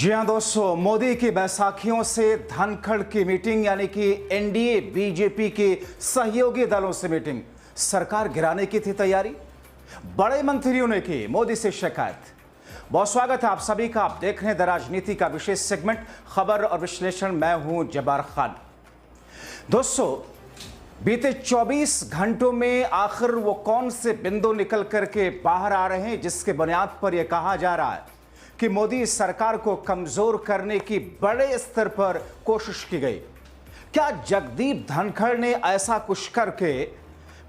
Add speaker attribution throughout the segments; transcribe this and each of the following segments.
Speaker 1: जी हां दोस्तों, मोदी की बैसाखियों से धनखड़ की मीटिंग यानी कि एनडीए बीजेपी के सहयोगी दलों से मीटिंग, सरकार गिराने की थी तैयारी। बड़े मंत्रियों ने की मोदी से शिकायत। बहुत स्वागत है आप सभी का। आप देख रहे हैं द राजनीति का विशेष सेगमेंट खबर और विश्लेषण। मैं हूं जब्बार खान। दोस्तों, बीते 24 घंटों में आखिर वो कौन से बिंदु निकल करके बाहर आ रहे हैं जिसके बुनियाद पर यह कहा जा रहा है कि मोदी सरकार को कमजोर करने की बड़े स्तर पर कोशिश की गई। क्या जगदीप धनखड़ ने ऐसा कुछ करके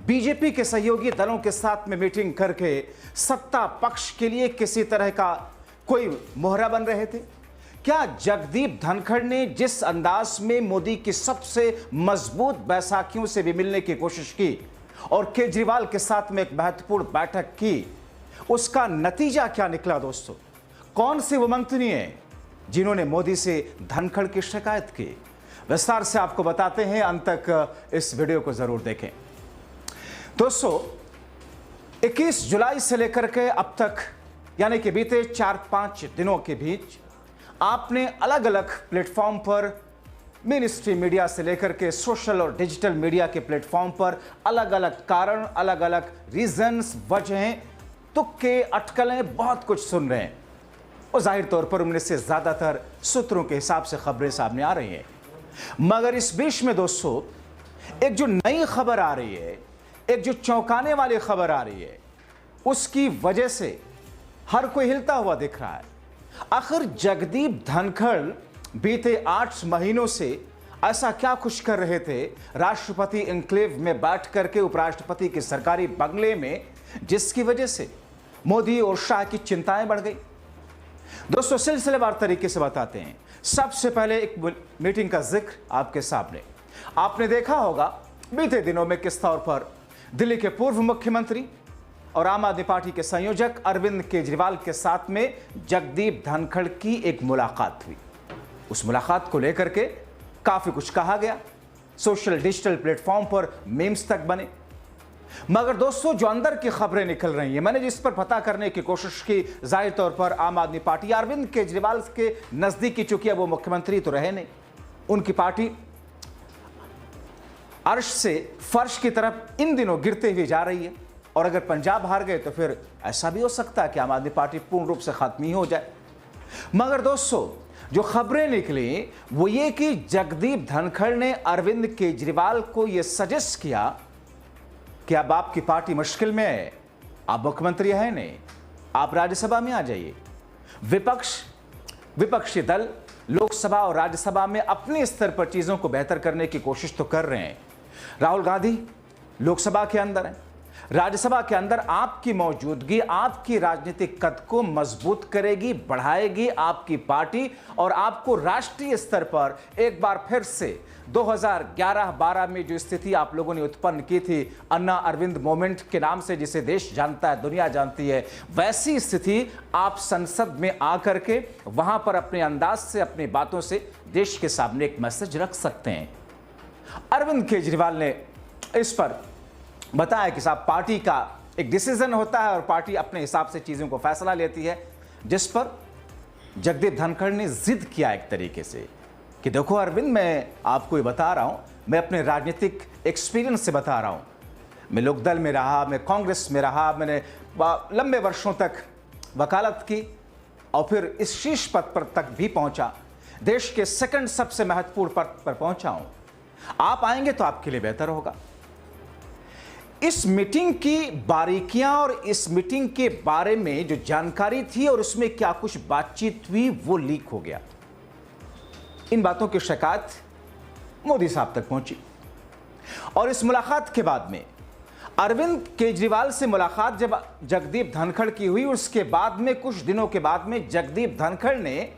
Speaker 1: बीजेपी के सहयोगी दलों के साथ में मीटिंग करके सत्ता पक्ष के लिए किसी तरह का कोई मोहरा बन रहे थे? क्या जगदीप धनखड़ ने जिस अंदाज में मोदी की सबसे मजबूत बैसाखियों से भी मिलने की कोशिश की और केजरीवाल के साथ में एक महत्वपूर्ण बैठक की, उसका नतीजा क्या निकला? दोस्तों, कौन से वो मंत्री हैं जिन्होंने मोदी से धनखड़ की शिकायत की? विस्तार से आपको बताते हैं, अंत तक इस वीडियो को जरूर देखें। दोस्तों, 21 जुलाई से लेकर के अब तक यानी कि बीते 4-5 दिनों के बीच आपने अलग अलग प्लेटफॉर्म पर, मिनिस्ट्री मीडिया से लेकर के सोशल और डिजिटल मीडिया के प्लेटफॉर्म पर अलग अलग कारण, अलग अलग रीजंस, वजहें, तुक्के, अटकलें, बहुत कुछ सुन रहे हैं और जाहिर तौर पर उनमें से ज्यादातर सूत्रों के हिसाब से खबरें सामने आ रही हैं। मगर इस बीच में दोस्तों, एक जो नई खबर आ रही है, एक जो चौंकाने वाली खबर आ रही है, उसकी वजह से हर कोई हिलता हुआ दिख रहा है। आखिर जगदीप धनखड़ बीते 8 महीनों से ऐसा क्या कुछ कर रहे थे राष्ट्रपति एन्क्लेव में बैठ करके उपराष्ट्रपति के सरकारी बंगले में, जिसकी वजह से मोदी और शाह की चिंताएं बढ़ गई? दोस्तों, सिलसिलेवार तरीके से बताते हैं। सबसे पहले एक मीटिंग का जिक्र आपके सामने। आपने देखा होगा बीते दिनों में किस तौर पर दिल्ली के पूर्व मुख्यमंत्री और आम आदमी पार्टी के संयोजक अरविंद केजरीवाल के साथ में जगदीप धनखड़ की एक मुलाकात हुई। उस मुलाकात को लेकर के काफी कुछ कहा गया, सोशल डिजिटल प्लेटफॉर्म पर मीम्स तक बने। मगर दोस्तों, जो अंदर की खबरें निकल रही हैं, मैंने जिस पर पता करने की कोशिश की, जाहिर तौर पर आम आदमी पार्टी अरविंद केजरीवाल के नजदीकी, चूंकि अब वो मुख्यमंत्री तो रहे नहीं, उनकी पार्टी अर्श से फर्श की तरफ इन दिनों गिरते हुए जा रही है। और अगर पंजाब हार गए तो फिर ऐसा भी हो सकता है कि आम आदमी पार्टी पूर्ण रूप से खत्म ही हो जाए। मगर दोस्तों, जो खबरें निकली वो ये कि जगदीप धनखड़ ने अरविंद केजरीवाल को यह सजेस्ट किया कि अब आपकी पार्टी मुश्किल में है, आप मुख्यमंत्री है नहीं, आप राज्यसभा में आ जाइए। विपक्षी दल लोकसभा और राज्यसभा में अपने स्तर पर चीजों को बेहतर करने की कोशिश तो कर रहे हैं। राहुल गांधी लोकसभा के अंदर है, राज्यसभा के अंदर आपकी मौजूदगी आपकी राजनीतिक कद को मजबूत करेगी, बढ़ाएगी आपकी पार्टी और आपको राष्ट्रीय स्तर पर एक बार फिर से 2011-12 में जो स्थिति आप लोगों ने उत्पन्न की थी, अन्ना अरविंद मोमेंट के नाम से, जिसे देश जानता है, दुनिया जानती है, वैसी स्थिति आप संसद में आकर के वहां पर अपने अंदाज से, अपनी बातों से देश के सामने एक मैसेज रख सकते हैं। अरविंद केजरीवाल ने इस पर बताया कि साहब, पार्टी का एक डिसीजन होता है और पार्टी अपने हिसाब से चीजों को फैसला लेती है, जिस पर जगदीप धनखड़ ने जिद किया एक तरीके से कि देखो अरविंद, मैं आपको ये बता रहा हूं, मैं अपने राजनीतिक एक्सपीरियंस से बता रहा हूं, मैं लोकदल में रहा, मैं कांग्रेस में रहा, मैंने लंबे वर्षों तक वकालत की और फिर इस शीर्ष पद पर तक भी पहुंचा, देश के सेकंड सबसे महत्वपूर्ण पद पर पहुंचा हूं। आप आएंगे तो आपके लिए बेहतर होगा। इस मीटिंग की बारीकियां और इस मीटिंग के बारे में जो जानकारी थी और उसमें क्या कुछ बातचीत हुई, वो लीक हो गया। इन बातों की शिकायत मोदी साहब तक पहुंची और इस मुलाकात के बाद में अरविंद केजरीवाल से मुलाकात जब जगदीप धनखड़ की हुई, उसके बाद में कुछ दिनों के बाद में जगदीप धनखड़ ने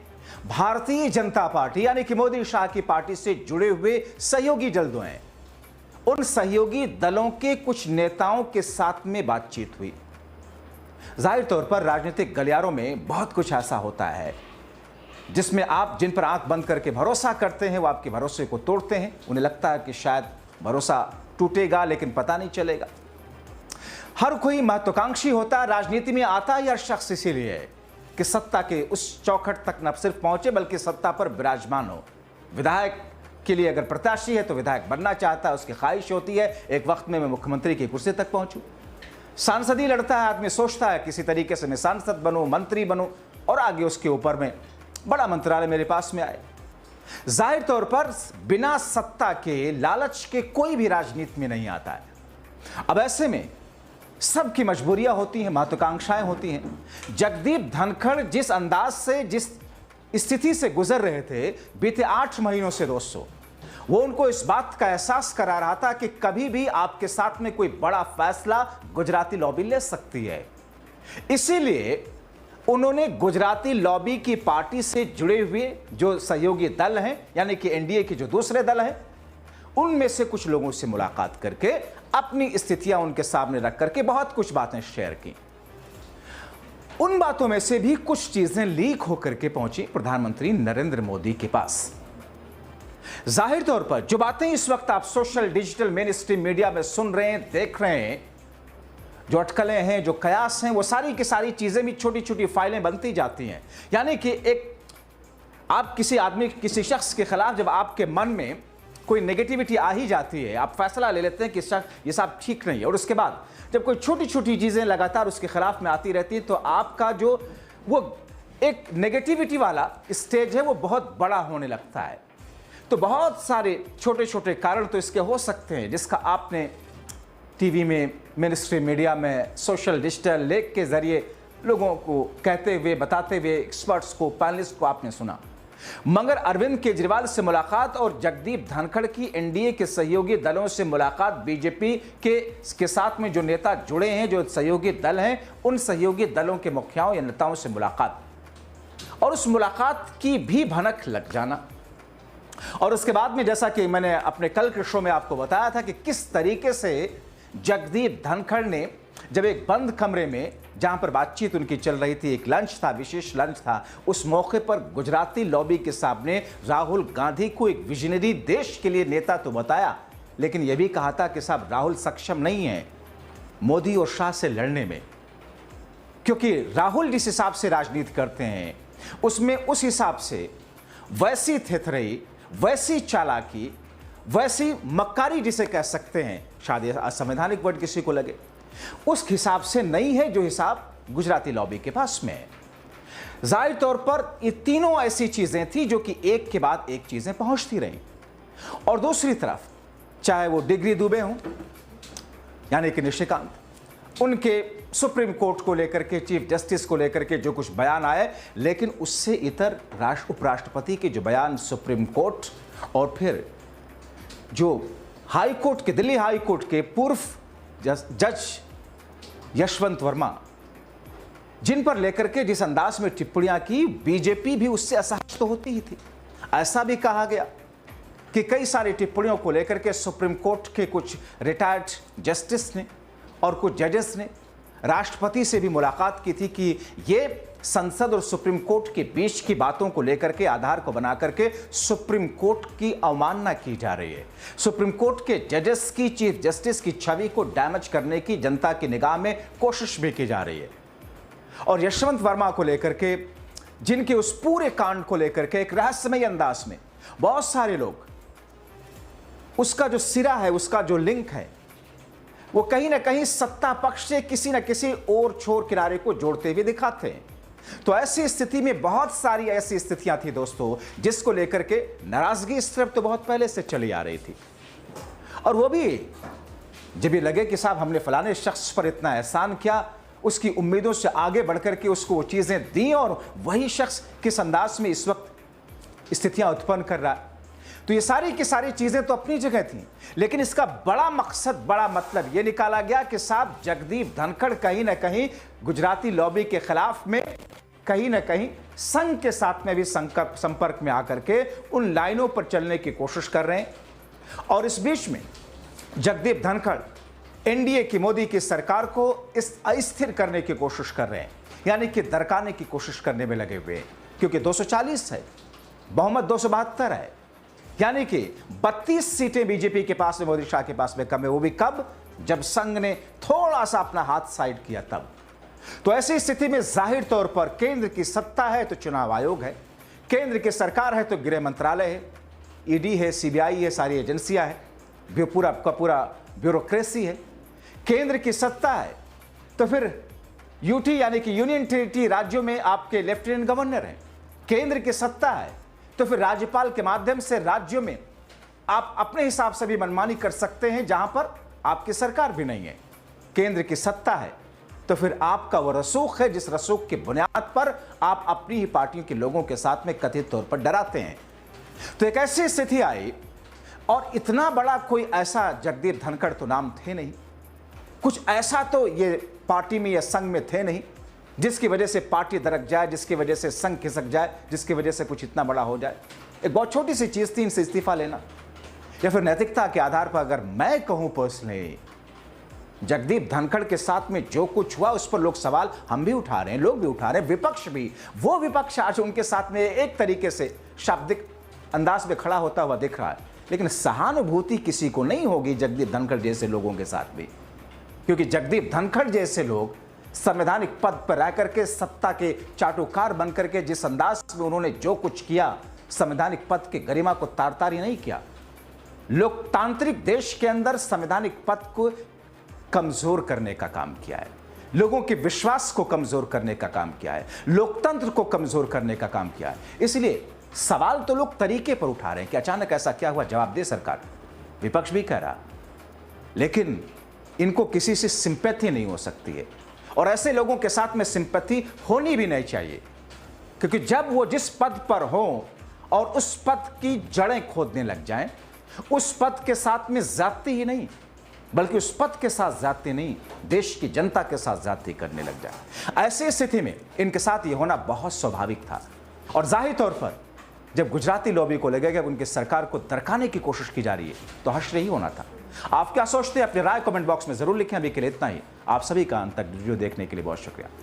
Speaker 1: भारतीय जनता पार्टी यानी कि मोदी शाह की पार्टी से जुड़े हुए सहयोगी दल जो हैं, उन सहयोगी दलों के कुछ नेताओं के साथ में बातचीत हुई। जाहिर तौर पर राजनीतिक गलियारों में बहुत कुछ ऐसा होता है जिसमें आप जिन पर आंख बंद करके भरोसा करते हैं, वो आपके भरोसे को तोड़ते हैं। उन्हें लगता है कि शायद भरोसा टूटेगा, लेकिन पता नहीं चलेगा। हर कोई महत्वाकांक्षी होता है, राजनीति में आता है हर शख्स इसीलिए कि सत्ता के उस चौखट तक न सिर्फ पहुंचे बल्कि सत्ता पर विराजमान हो। विधायक के लिए अगर प्रत्याशी है तो विधायक बनना चाहता है, उसकी ख्वाहिश होती है एक वक्त में मैं मुख्यमंत्री की कुर्सी तक पहुंचूं। सांसदी लड़ता है, आदमी सोचता है किसी तरीके से मैं सांसद बनूं, मंत्री बनूं और आगे उसके ऊपर में बड़ा मंत्रालय मेरे पास में आए। जाहिर तौर पर बिना सत्ता के, लालच के कोई भी राजनीति में नहीं आता है। अब ऐसे में सबकी मजबूरियां होती हैं, महत्वाकांक्षाएं होती हैं। जगदीप धनखड़ जिस अंदाज से, जिस स्थिति से गुजर रहे थे बीते 8 महीनों से दोस्तों, वो उनको इस बात का एहसास करा रहा था कि कभी भी आपके साथ में कोई बड़ा फैसला गुजराती लॉबी ले सकती है। इसीलिए उन्होंने गुजराती लॉबी की पार्टी से जुड़े हुए जो सहयोगी दल हैं, यानी कि एनडीए के जो दूसरे दल हैं, उनमें से कुछ लोगों से मुलाकात करके अपनी स्थितियां उनके सामने रख करके बहुत कुछ बातें शेयर की। उन बातों में से भी कुछ चीजें लीक होकर के पहुंची प्रधानमंत्री नरेंद्र मोदी के पास। जाहिर तौर पर जो बातें इस वक्त आप social, digital, main stream media में सुन रहे हैं, देख रहे हैं, जो अटकलें हैं, जो कयास हैं, वो सारी की सारी चीजें भी छोटी छोटी फाइलें बनती जाती हैं। यानी कि एक आप किसी आदमी, किसी शख्स के खिलाफ जब आपके मन में कोई नेगेटिविटी आ ही जाती है, आप फैसला ले लेते हैं कि ये सब ठीक नहीं है, और उसके बाद जब कोई छोटी छोटी चीजें लगातार उसके खिलाफ में आती रहती हैं तो आपका जो वो एक नेगेटिविटी वाला स्टेज है वो बहुत बड़ा होने लगता है। तो बहुत सारे छोटे छोटे कारण तो इसके हो सकते हैं जिसका आपने टीवी में, मेन स्ट्रीम मीडिया में, सोशल, डिजिटल लेख के जरिए लोगों को कहते हुए, बताते हुए, एक्सपर्ट्स को, पैनलिस्ट को आपने सुना। मगर अरविंद केजरीवाल से मुलाकात और जगदीप धनखड़ की एनडीए के सहयोगी दलों से मुलाकात, बीजेपी के साथ में जो नेता जुड़े हैं, जो सहयोगी दल हैं, उन सहयोगी दलों के मुखियाओं या नेताओं से मुलाकात और उस मुलाकात की भी भनक लग जाना। और उसके बाद में जैसा कि मैंने अपने कल के शो में आपको बताया था कि किस तरीके से जगदीप धनखड़ ने जब एक बंद कमरे में, जहां पर बातचीत उनकी चल रही थी, एक लंच था, विशेष लंच था, उस मौके पर गुजराती लॉबी के सामने राहुल गांधी को एक विजनरी, देश के लिए नेता तो बताया, लेकिन यह भी कहा था कि साहब राहुल सक्षम नहीं है मोदी और शाह से लड़ने में, क्योंकि राहुल जिस हिसाब से राजनीति करते हैं उसमें उस हिसाब से वैसी थेथरई, वैसी चालाकी, वैसी मक्कारी जिसे कह सकते हैं, शायद असंवैधानिक वर्ड किसी को लगे, उस हिसाब से नहीं है जो हिसाब गुजराती लॉबी के पास में है। जाहिर तौर पर ये तीनों ऐसी चीजें थी जो कि एक के बाद एक चीजें पहुंचती रहीं। और दूसरी तरफ चाहे वो डिग्री दुबे हों, यानी कि निशिकांत, उनके सुप्रीम कोर्ट को लेकर के, चीफ जस्टिस को लेकर के जो कुछ बयान आए, लेकिन उससे इतर उपराष्ट्रपति के जो बयान, सुप्रीम कोर्ट और फिर जो हाई कोर्ट के, दिल्ली हाई कोर्ट के पूर्व जज यशवंत वर्मा, जिन पर लेकर के जिस अंदाज में टिप्पणियां की, बीजेपी भी उससे असहज तो होती ही थी। ऐसा भी कहा गया कि कई सारी टिप्पणियों को लेकर के सुप्रीम कोर्ट के कुछ रिटायर्ड जस्टिस ने और कुछ जजेस ने राष्ट्रपति से भी मुलाकात की थी कि ये संसद और सुप्रीम कोर्ट के बीच की बातों को लेकर के आधार को बना करके सुप्रीम कोर्ट की अवमानना की जा रही है। सुप्रीम कोर्ट के जजेस की, चीफ जस्टिस की छवि को डैमेज करने की जनता की निगाह में कोशिश भी की जा रही है। और यशवंत वर्मा को लेकर के, जिनके उस पूरे कांड को लेकर के एक रहस्यमय अंदाज में बहुत सारे लोग, उसका जो सिरा है, उसका जो लिंक है, वो कहीं ना कहीं सत्ता पक्ष से किसी न किसी और छोर किनारे को जोड़ते हुए दिखाते हैं। तो ऐसी स्थिति में बहुत सारी ऐसी स्थितियां थी दोस्तों जिसको लेकर के नाराजगी इस तरफ तो बहुत पहले से चली आ रही थी। और वो भी जब ये लगे कि साहब हमने फलाने शख्स पर इतना एहसान किया, उसकी उम्मीदों से आगे बढ़कर के उसको वो चीजें दी, और वही शख्स किस अंदाज में इस वक्त स्थितियां उत्पन्न कर रहा है। तो ये सारी की सारी चीजें तो अपनी जगह थी, लेकिन इसका बड़ा मकसद, बड़ा मतलब ये निकाला गया कि साहब जगदीप धनखड़ कहीं ना कहीं गुजराती लॉबी के खिलाफ में कहीं ना कहीं संघ के साथ में भी संपर्क में आकर के उन लाइनों पर चलने की कोशिश कर रहे हैं। और इस बीच में जगदीप धनखड़ एनडीए की, मोदी की सरकार को इस अस्थिर करने की कोशिश कर रहे हैं, यानी कि दरकाने की कोशिश करने में लगे हुए हैं, क्योंकि 240 है, बहुमत 272 है, यानी कि 32 सीटें बीजेपी के पास में, मोदी शाह के पास में कम है। वो भी कब? जब संघ ने थोड़ा सा अपना हाथ साइड किया तब। तो ऐसी स्थिति में जाहिर तौर पर केंद्र की सत्ता है तो चुनाव आयोग है, केंद्र की सरकार है तो गृह मंत्रालय है, ईडी है, सीबीआई है, सारी एजेंसियां हैं, पूरा का पूरा ब्यूरोक्रेसी है। केंद्र की सत्ता है तो फिर यूटी यानी कि यूनियन टेरिटरी राज्यों में आपके लेफ्टिनेंट गवर्नर हैं। केंद्र की सत्ता है तो फिर राज्यपाल के माध्यम से राज्यों में आप अपने हिसाब से भी मनमानी कर सकते हैं जहां पर आपकी सरकार भी नहीं है। केंद्र की सत्ता है तो फिर आपका वह रसूख है जिस रसूख की बुनियाद पर आप अपनी ही पार्टियों के लोगों के साथ में कथित तौर पर डराते हैं। तो एक ऐसी स्थिति आई और इतना बड़ा कोई ऐसा जगदीप धनखड़ तो नाम थे नहीं, कुछ ऐसा तो ये पार्टी में या संघ में थे नहीं जिसकी वजह से पार्टी दरक जाए, जिसकी वजह से संघ खिसक जाए, जिसकी वजह से कुछ इतना बड़ा हो जाए। एक बहुत छोटी सी चीज थी, इनसे इस्तीफा लेना। या फिर नैतिकता के आधार पर अगर मैं कहूं पर्सनली, जगदीप धनखड़ के साथ में जो कुछ हुआ उस पर लोग सवाल हम भी उठा रहे हैं, लोग भी उठा रहे हैं, विपक्ष भी। वो विपक्ष आज उनके साथ में एक तरीके से शाब्दिक अंदाज में खड़ा होता हुआ दिख रहा है, लेकिन सहानुभूति किसी को नहीं होगी जगदीप धनखड़ जैसे लोगों के साथ भी, क्योंकि जगदीप धनखड़ जैसे लोग संवैधानिक पद पर रह करके सत्ता के चाटुकार बन करके जिस अंदाज में उन्होंने जो कुछ किया, संवैधानिक पद की गरिमा को तार-तारी नहीं किया। लोकतांत्रिक देश के अंदर संवैधानिक पद को कमजोर करने का काम किया है, लोगों के विश्वास को कमजोर करने का काम किया है, लोकतंत्र को कमजोर करने का काम किया है। इसलिए सवाल तो लोग तरीके पर उठा रहे हैं कि अचानक ऐसा क्या हुआ, जवाब दे सरकार। विपक्ष भी कह रहा, लेकिन इनको किसी से सिंपैथी नहीं हो सकती है और ऐसे लोगों के साथ में सिंपैथी होनी भी नहीं चाहिए, क्योंकि जब वो जिस पद पर हो और उस पद की जड़ें खोदने लग जाएं, उस पद के साथ में जाति ही नहीं बल्कि उस पद के साथ जाति नहीं, देश की जनता के साथ जाति करने लग जाए, ऐसी स्थिति में इनके साथ ये होना बहुत स्वाभाविक था। और जाहिर तौर पर जब गुजराती लॉबी को लगेगा कि उनकी सरकार को दरकाने की कोशिश की जा रही है तो हश्र ही होना था। आप क्या सोचते हैं? अपनी राय कमेंट बॉक्स में जरूर लिखें। अभी के लिए इतना ही। आप सभी का अंत तक वीडियो देखने के लिए बहुत शुक्रिया।